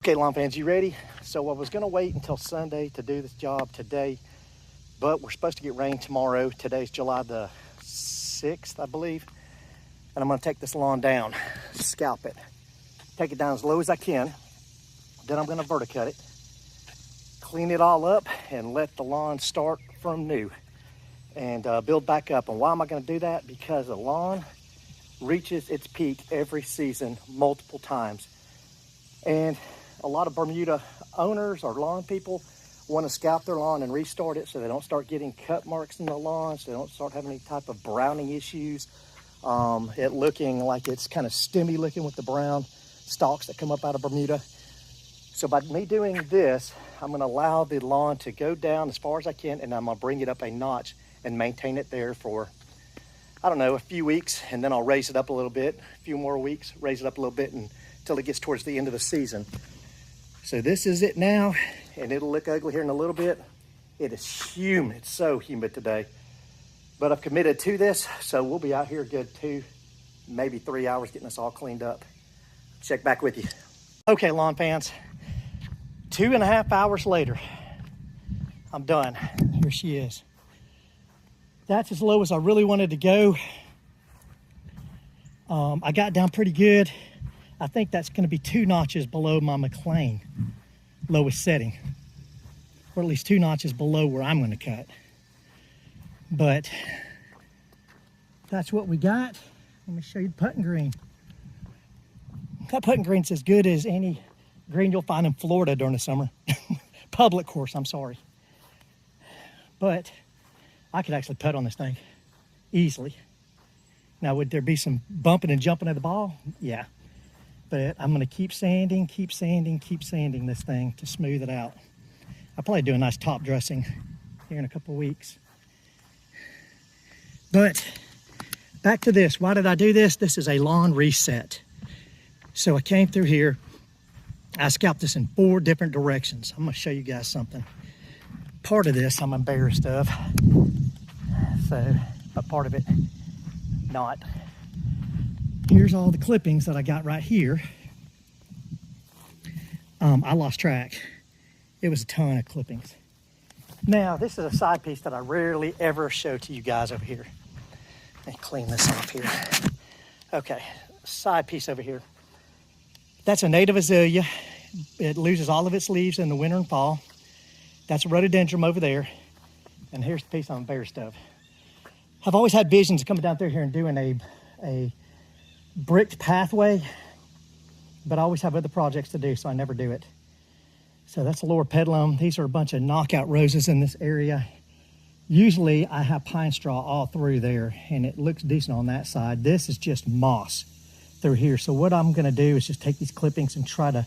Okay, lawn fans, you ready? So I was gonna wait until Sunday to do this job today, but we're supposed to get rain tomorrow. Today's July the 6th, I believe. And I'm gonna take this lawn down, scalp it, take it down as low as I can. Then I'm gonna verticut it, clean it all up, and let the lawn start from new and build back up. And why am I gonna do that? Because the lawn reaches its peak every season multiple times. And a lot of Bermuda owners or lawn people want to scalp their lawn and restart it so they don't start getting cut marks in the lawn, so they don't start having any type of browning issues. It looking like it's kind of stemmy looking with the brown stalks that come up out of Bermuda. So by me doing this, I'm going to allow the lawn to go down as far as I can, and I'm going to bring it up a notch and maintain it there for, I don't know, a few weeks, and then I'll raise it up a little bit, a few more weeks, raise it up a little bit until it gets towards the end of the season. So this is it now, and it'll look ugly here in a little bit. It is humid, it's so humid today. But I've committed to this, so we'll be out here a good 2, maybe 3 hours getting this all cleaned up. Check back with you. Okay, lawn fans, 2.5 hours later, I'm done. Here she is. That's as low as I really wanted to go. I got down pretty good. I think that's going to be 2 notches below my McLean lowest setting, or at least 2 notches below where I'm going to cut. But that's what we got. Let me show you the putting green. That putting green's as good as any green you'll find in Florida during the summer. Public course, I'm sorry. But I could actually putt on this thing easily. Now, would there be some bumping and jumping of the ball? Yeah. But I'm gonna keep sanding this thing to smooth it out. I'll probably do a nice top dressing here in a couple of weeks. But back to this, why did I do this? This is a lawn reset. So I came through here, I scalped this in 4 different directions. I'm gonna show you guys something. Part of this I'm embarrassed of, but part of it not. Here's all the clippings that I got right here. I lost track. It was a ton of clippings. Now, this is a side piece that I rarely ever show to you guys over here. Let me clean this off here. Okay, side piece over here. That's a native azalea. It loses all of its leaves in the winter and fall. That's a rhododendron over there. And here's the piece I'm embarrassed of. I've always had visions of coming down through here and doing a bricked pathway, but I always have other projects to do, so I never do it. So that's a lower pedalum. These are a bunch of knockout roses in this area. Usually I have pine straw all through there, and it looks decent on that side. This is just moss through here. So what I'm gonna do is just take these clippings and try to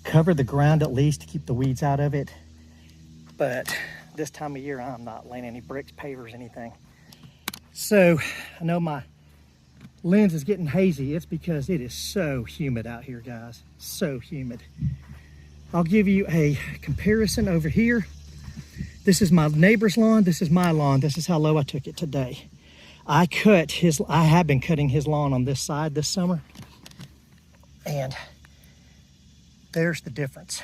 cover the ground at least to keep the weeds out of it. But this time of year, I'm not laying any bricks, pavers, anything. So I know my lens is getting hazy. It's because it is so humid out here, guys. So humid. I'll give you a comparison over here. This is my neighbor's lawn. This is my lawn. This is how low I took it today. I have been cutting his lawn on this side this summer. And there's the difference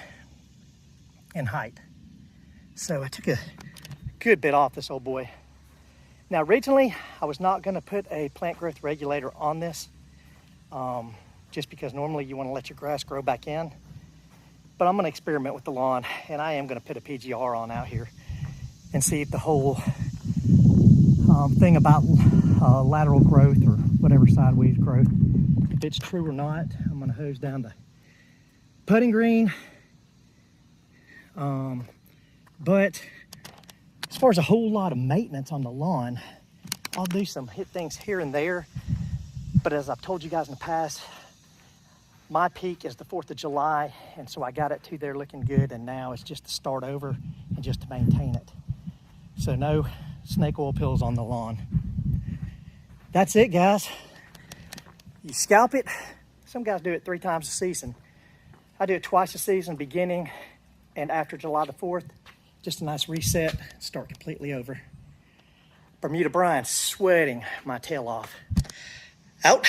in height. So I took a good bit off this old boy. Now, originally, I was not gonna put a plant growth regulator on this, just because normally you wanna let your grass grow back in. But I'm gonna experiment with the lawn, and I am gonna put a PGR on out here and see if the whole thing about lateral growth or whatever sideways growth, if it's true or not. I'm gonna hose down the putting green. But as far as a whole lot of maintenance on the lawn, I'll do some hit things here and there. But as I've told you guys in the past, my peak is the 4th of July. And so I got it to there looking good. And now it's just to start over and just to maintain it. So no snake oil pills on the lawn. That's it, guys. You scalp it. Some guys do it 3 times a season. I do it twice a season, beginning and after July the 4th. Just a nice reset, start completely over. Bermuda Brian, sweating my tail off. Out.